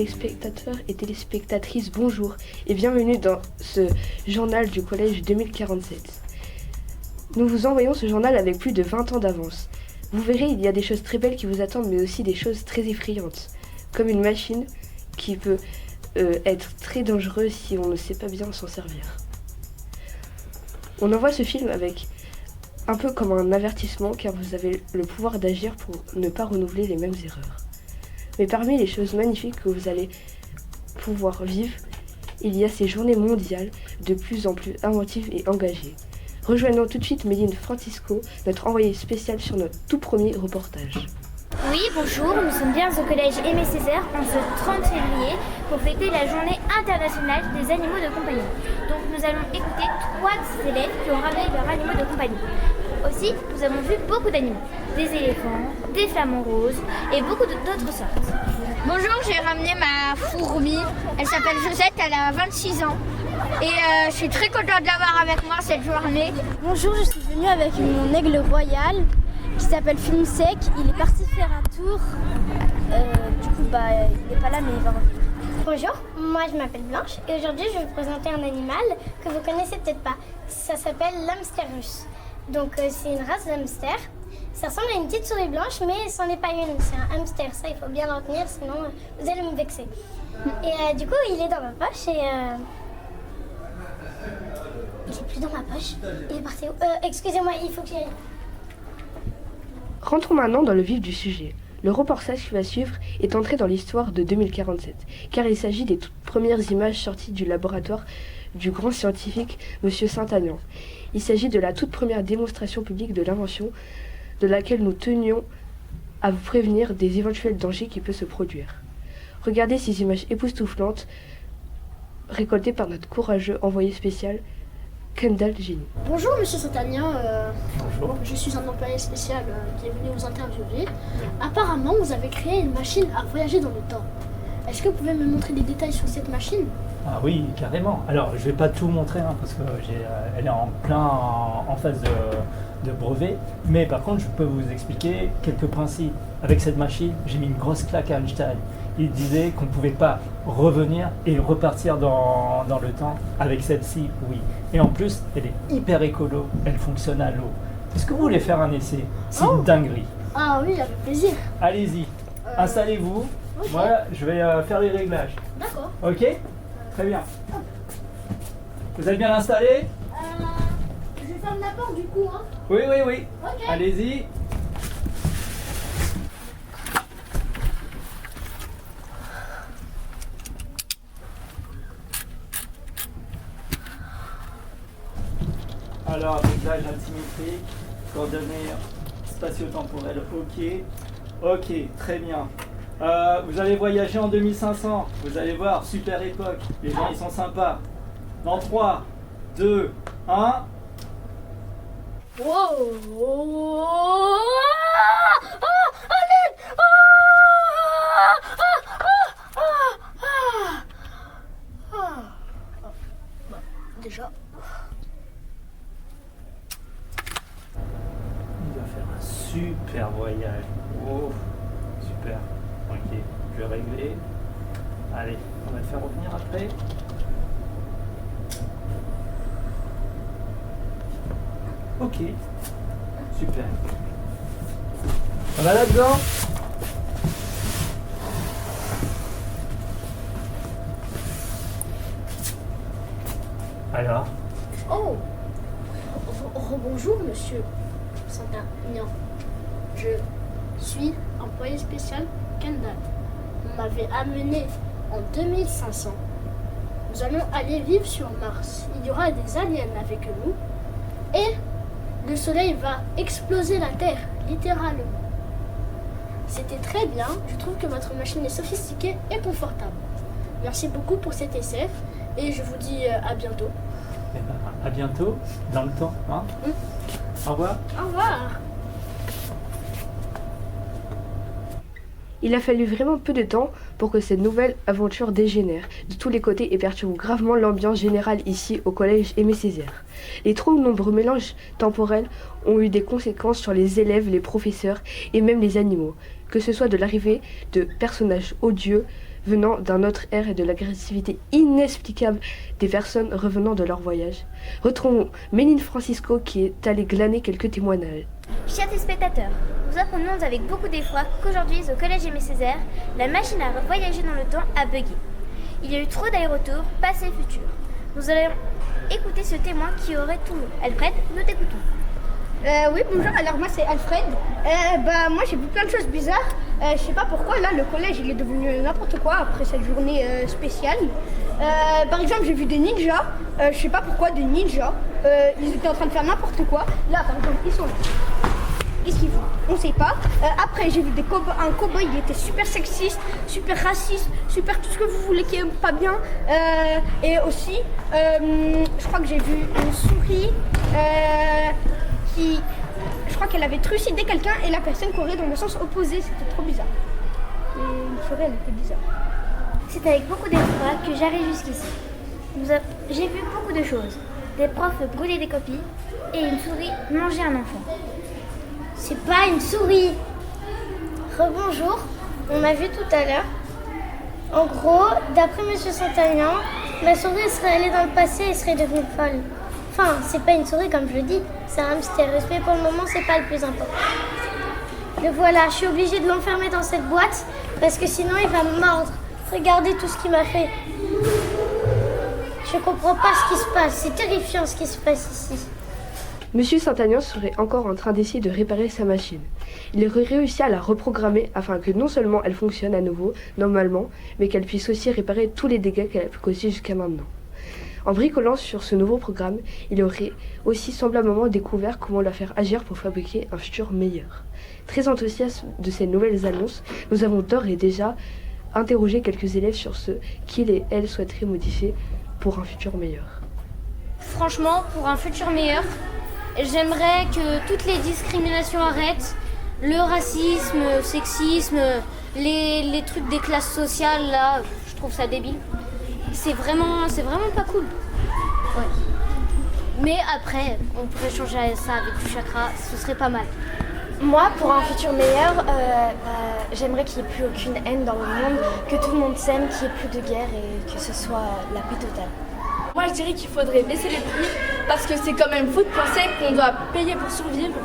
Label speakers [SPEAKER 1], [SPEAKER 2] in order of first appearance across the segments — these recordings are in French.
[SPEAKER 1] téléspectateurs et téléspectatrices, bonjour et bienvenue dans ce journal du collège 2047. Nous vous envoyons ce journal avec plus de 20 ans d'avance. Vous verrez, il y a des choses très belles qui vous attendent, mais aussi des choses très effrayantes, comme une machine qui peut être très dangereuse si on ne sait pas bien s'en servir. On envoie ce film avec un peu comme un avertissement, car vous avez le pouvoir d'agir pour ne pas renouveler les mêmes erreurs. Mais parmi les choses magnifiques que vous allez pouvoir vivre, il y a ces journées mondiales de plus en plus inventives et engagées. Rejoignons tout de suite Méline Francisco, notre envoyée spéciale sur notre tout premier reportage.
[SPEAKER 2] Oui, bonjour, nous sommes bien au collège Aimé Césaire en ce 30 février pour fêter la journée internationale des animaux de compagnie. Donc nous allons écouter 3 élèves qui ont ramené leurs animaux de compagnie. Aussi, nous avons vu beaucoup d'animaux, des éléphants, des flamants roses et beaucoup d'autres sortes.
[SPEAKER 3] Bonjour, j'ai ramené ma fourmi, elle s'appelle Josette, elle a 26 ans. Et je suis très contente de l'avoir avec moi cette journée.
[SPEAKER 4] Bonjour, je suis venue avec mon aigle royal qui s'appelle Fumsec. Il est parti faire un tour. Il n'est pas là mais il va revenir.
[SPEAKER 5] Bonjour, moi je m'appelle Blanche et aujourd'hui je vais vous présenter un animal que vous connaissez peut-être pas. Ça s'appelle l'hamster russe. Donc c'est une race d'hamster. Ça ressemble à une petite souris blanche mais c'en est pas une, c'est un hamster. Ça il faut bien le retenir sinon vous allez me vexer. Et du coup il est dans ma poche et... Il est plus dans ma poche. Il est parti où excusez-moi, il faut que j'y aille.
[SPEAKER 1] Rentrons maintenant dans le vif du sujet. Le reportage qui va suivre est entré dans l'histoire de 2047, car il s'agit des toutes premières images sorties du laboratoire du grand scientifique Monsieur Saint-Aignan. Il s'agit de la toute première démonstration publique de l'invention, de laquelle nous tenions à vous prévenir des éventuels dangers qui peuvent se produire. Regardez ces images époustouflantes récoltées par notre courageux envoyé spécial, Kendall Génie.
[SPEAKER 6] Bonjour Monsieur Saint-Aignan,
[SPEAKER 7] Bonjour.
[SPEAKER 6] Je suis un employé spécial qui est venu vous interviewer. Apparemment, vous avez créé une machine à voyager dans le temps. Est-ce que vous pouvez me montrer des détails sur cette machine?
[SPEAKER 7] Ah oui, carrément. Alors, je vais pas tout montrer parce que elle est en phase de brevet. Mais par contre, je peux vous expliquer quelques principes. Avec cette machine, j'ai mis une grosse claque à Einstein. Il disait qu'on ne pouvait pas revenir et repartir dans le temps. Avec celle-ci, oui. Et en plus, elle est hyper écolo. Elle fonctionne à l'eau. Est-ce que vous voulez faire un essai? C'est une dinguerie.
[SPEAKER 6] Ah oui, avec plaisir.
[SPEAKER 7] Allez-y, installez-vous.
[SPEAKER 6] Ok.
[SPEAKER 7] Voilà, je vais faire les réglages.
[SPEAKER 6] D'accord.
[SPEAKER 7] Ok? Très bien. Vous êtes bien installé?
[SPEAKER 6] Je vais fermer la porte du coup, hein.
[SPEAKER 7] Oui, oui, oui.
[SPEAKER 6] Ok.
[SPEAKER 7] Allez-y. Alors, réglage asymétrique, coordonnées spatio-temporelles, ok. Ok, très bien. Vous allez voyager en 2500, vous allez voir, super époque, les gens ils sont sympas. Dans 3, 2, 1.
[SPEAKER 6] Déjà.
[SPEAKER 7] Il va faire un super voyage. Oh, super. Ok, je vais régler. Allez, on va le faire revenir après. Ok, super. On va là-dedans? Alors?
[SPEAKER 6] Oh, bonjour Monsieur Saint-Aignan. Je suis employé spécial Kendall. On m'avait amené en 2500. Nous allons aller vivre sur Mars. Il y aura des aliens avec nous. Et le soleil va exploser la Terre, littéralement. C'était très bien. Je trouve que votre machine est sophistiquée et confortable. Merci beaucoup pour cet essai. Et je vous dis à bientôt.
[SPEAKER 7] Eh ben, à bientôt, dans le temps. Hein? Au revoir.
[SPEAKER 6] Au revoir.
[SPEAKER 1] Il a fallu vraiment peu de temps pour que cette nouvelle aventure dégénère de tous les côtés et perturbe gravement l'ambiance générale ici au collège Aimé Césaire. Les trop nombreux mélanges temporels ont eu des conséquences sur les élèves, les professeurs et même les animaux, que ce soit de l'arrivée de personnages odieux venant d'un autre ère et de l'agressivité inexplicable des personnes revenant de leur voyage. Retrouvons Méline Francisco qui est allée glaner quelques témoignages.
[SPEAKER 2] Chers téléspectateurs, nous apprenons avec beaucoup d'effroi qu'aujourd'hui, au collège Aimé Césaire, la machine à voyager dans le temps a bugué. Il y a eu trop d'allers-retours, passé et futur. Nous allons écouter ce témoin qui aurait tout lu. Alfred, nous t'écoutons.
[SPEAKER 3] Oui, bonjour, alors moi c'est Alfred. Moi j'ai vu plein de choses bizarres. Je sais pas pourquoi, là le collège il est devenu n'importe quoi après cette journée spéciale. Par exemple, j'ai vu des ninjas. Je sais pas pourquoi des ninjas. Ils étaient en train de faire n'importe quoi. Là par exemple, ils sont là. Qu'est-ce qu'ils font? On sait pas. Après, j'ai vu un cow-boy, il était super sexiste, super raciste, super tout ce que vous voulez qui est pas bien. Et aussi, je crois que j'ai vu une souris je crois qu'elle avait trucidé quelqu'un et la personne courait dans le sens opposé. C'était trop bizarre. Et une souris, elle était bizarre.
[SPEAKER 2] C'est avec beaucoup d'effroi que j'arrive jusqu'ici. J'ai vu beaucoup de choses. Des profs brûler des copies et une souris manger un enfant.
[SPEAKER 5] C'est pas une souris. Rebonjour, on m'a vu tout à l'heure. En gros, d'après Monsieur Saint-Agnan, la souris serait allée dans le passé et serait devenue folle. Enfin, c'est pas une souris comme je le dis, c'est un hamster, mais pour le moment, c'est pas le plus important. Le voilà, je suis obligée de l'enfermer dans cette boîte parce que sinon il va me mordre. Regardez tout ce qu'il m'a fait. Je comprends pas ce qui se passe, c'est terrifiant ce qui se passe ici.
[SPEAKER 1] Monsieur Saint-Agnan serait encore en train d'essayer de réparer sa machine. Il aurait réussi à la reprogrammer afin que non seulement elle fonctionne à nouveau, normalement, mais qu'elle puisse aussi réparer tous les dégâts qu'elle a pu causer jusqu'à maintenant. En bricolant sur ce nouveau programme, il aurait aussi semblablement découvert comment la faire agir pour fabriquer un futur meilleur. Très enthousiaste de ces nouvelles annonces, nous avons d'ores et déjà interrogé quelques élèves sur ce qu'ils et elles souhaiteraient modifier pour un futur meilleur.
[SPEAKER 8] Franchement, pour un futur meilleur, j'aimerais que toutes les discriminations arrêtent, le racisme, le sexisme, les trucs des classes sociales, là, je trouve ça débile. C'est vraiment pas cool. Ouais. Mais après, on pourrait changer ça avec du chakra, ce serait pas mal.
[SPEAKER 4] Moi, pour un futur meilleur, j'aimerais qu'il n'y ait plus aucune haine dans le monde, que tout le monde s'aime, qu'il n'y ait plus de guerre et que ce soit la paix totale.
[SPEAKER 9] Moi, je dirais qu'il faudrait baisser les prix parce que c'est quand même fou de penser qu'on doit payer pour survivre.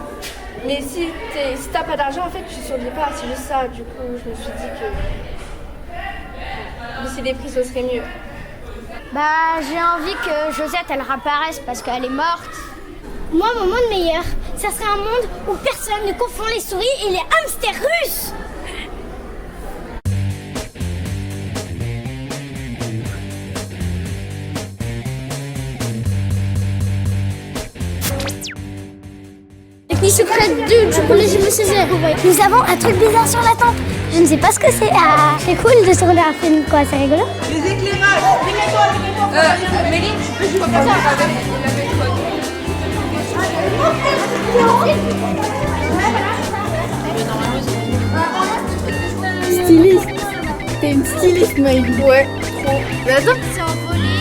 [SPEAKER 9] Mais si t'as pas d'argent, en fait, tu survis pas. C'est juste ça. Du coup, je me suis dit que baisser les prix, ce serait mieux.
[SPEAKER 3] J'ai envie que Josette, elle réapparaisse parce qu'elle est morte.
[SPEAKER 5] Moi, mon monde meilleur, ça serait un monde où personne ne confond les souris et les hamsters russes.
[SPEAKER 3] Les secrets du collège Aimé Césaire.
[SPEAKER 5] Nous avons un truc bizarre sur la tente. Je ne sais pas ce que c'est. Ah, c'est cool de se regarder un film, quoi. C'est rigolo.
[SPEAKER 10] Les éclairages. Méline, je peux pas faire avec la méthode.
[SPEAKER 3] Styliste. T'es une styliste, Maïli. Ouais, trop. Mais attends.
[SPEAKER 2] C'est envolé,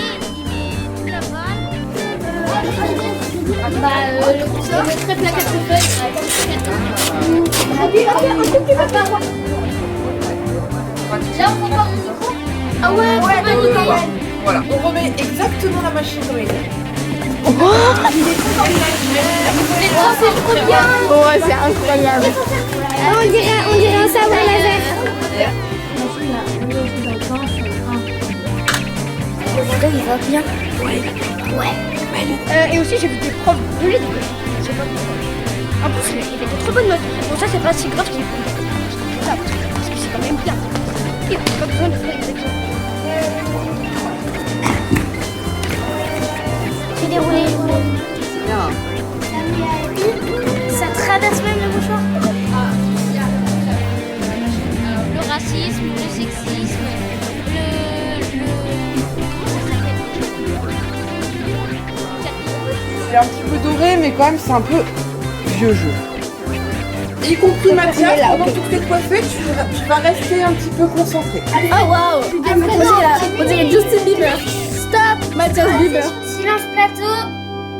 [SPEAKER 2] il met la balle.
[SPEAKER 8] Le couteau, le très plat 4 feuilles.
[SPEAKER 2] Là, on compare le micro.
[SPEAKER 8] Ah ouais,
[SPEAKER 10] Voilà, on remet exactement la machine comme elle est.
[SPEAKER 2] C'est trop bien.
[SPEAKER 3] Ouais, c'est incroyable.
[SPEAKER 5] On dirait un sabre laser.
[SPEAKER 4] Il va bien.
[SPEAKER 3] Et aussi, j'ai vu des profs brûler des copies. Je sais pas pourquoi. En plus, il avait de trop bonnes notes. Bon, ça, c'est pas si grave qu'il est parce que c'est quand même bien. Il n'y a pas besoin de faire exactement.
[SPEAKER 5] J'ai déroulé. Ça traverse même le mouchoir.
[SPEAKER 8] Le racisme, le sexisme,
[SPEAKER 10] C'est un petit peu doré, mais quand même, c'est un peu vieux jeu. Y compris Mathias, pendant toutes les coiffées, tu vas rester un petit peu concentré.
[SPEAKER 3] Oh waouh! On dirait Justin Bieber. Stop, Mathias Bieber.
[SPEAKER 2] Silence plateau,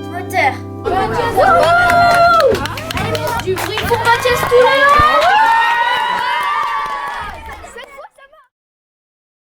[SPEAKER 2] moteur.
[SPEAKER 8] Du bruit pour Mathias tout là.